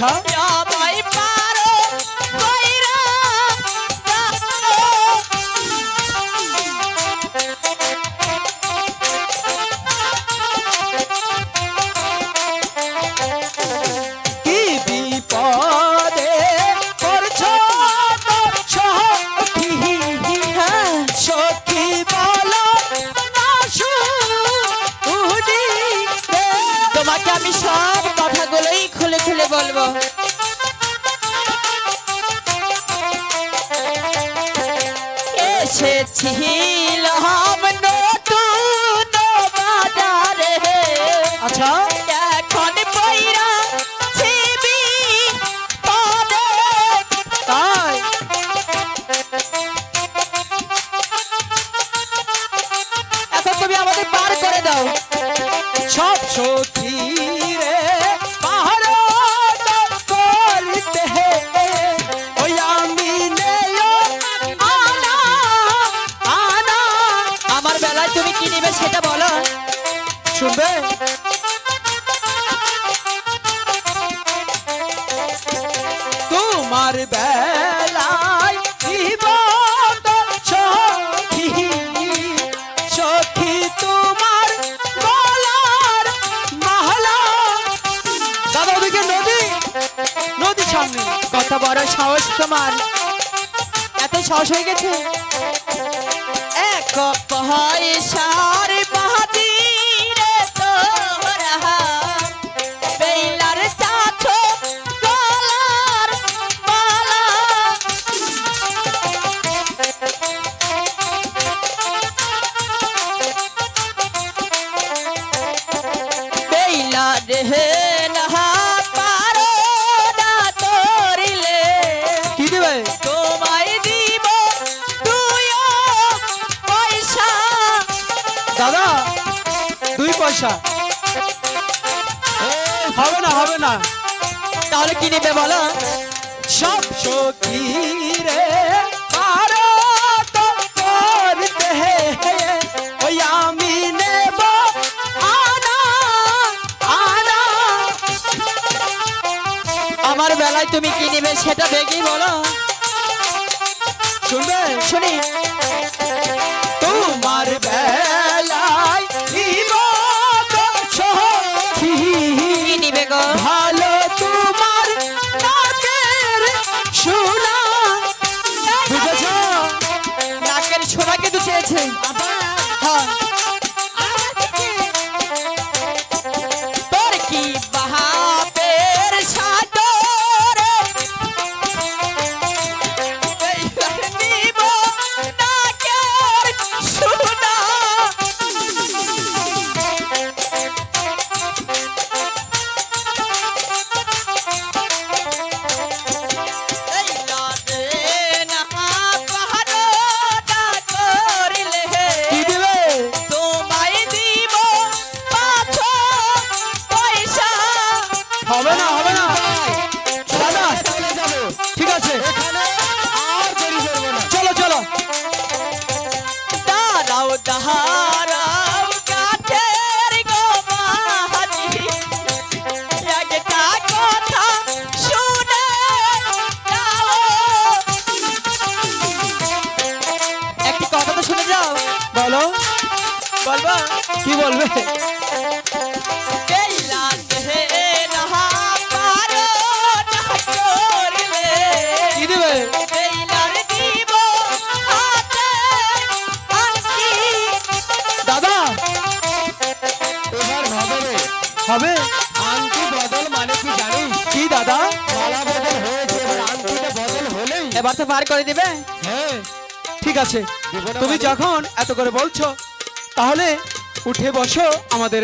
আচ্ছা আমায় পারো কইরা কি বিপদে পড়ছো তো সখী সখী বলো না শুনি তোমাকে আমি সব কথাগুলোই খুলে খুলে বলবো। এসেছিলাম নতুন বাজারে, আচ্ছা এখন পয়রা ছিবি পদে। তাই এখন তুমি আমাদের পার করে দাও। সব সখী রে পাহাড় করতে ওই আমি নেও আনা আনা আমার বেলায় তুমি কি নেবে সেটা বলো। শুনবে তোমার বেলায় জীবন সখী সখী তোমার গলার মালা দাদা ওদিকে নদী নদী সামনে কত বড় সাহস তোমার, এত সাহস হয়ে গেছে। এক পয়সার বাহাদিরে তোরা বেলার চাছো গলার মালা। বেলা রে না পারো না করিলে কি দেবে তোমায় দিব দুইও পয়সা। দাদা 2 পয়সা হবে না হবে না তাহলে কি নেবে বলো। সব সখী রে পারো তো করতে ওই আমি নেব আনা আনা আমার বেলায় তুমি কি নেবে সেটা বেগেই বলো। শুনবে শুনি। তোমার বেলায় জীবন সখী কি নিবে গো। ভালো তোমার নাকের শোনা বুঝেছ নাকের সোনা কিন্তু চেয়েছে। হ্যাঁ। তোর কি বাহাপের সাদরে এইবার নিব নাকের সোনা। এই লাদে না পাহাড়ো না করিলে কি দিবে তোমায় দিব পাঁচশো পয়সা। হবে না দাদা ঠিক আছে চলো চলো দাঁড়াও দাঁড়াও কাঠের গো বাহারি, একটা কথা শুনে যাও। একটি কথা তো শুনে যাও। বলো বলবো কি বলবে এই লাদে না পারো না করিলে কি দিবে বেলার দিব হাতে আনছি। দাদা এবার হবে রে হবে আংটি বদল মানে কি জানিস? কি দাদা মালা বদল হয়েছে, এবার আংটিটা বদল হলেই এবার তো পার করে দিবে। হ্যাঁ ঠিক আছে দিব না তুমি মানে? যখন এত করে বলছো তাহলে উঠে বসো আমাদের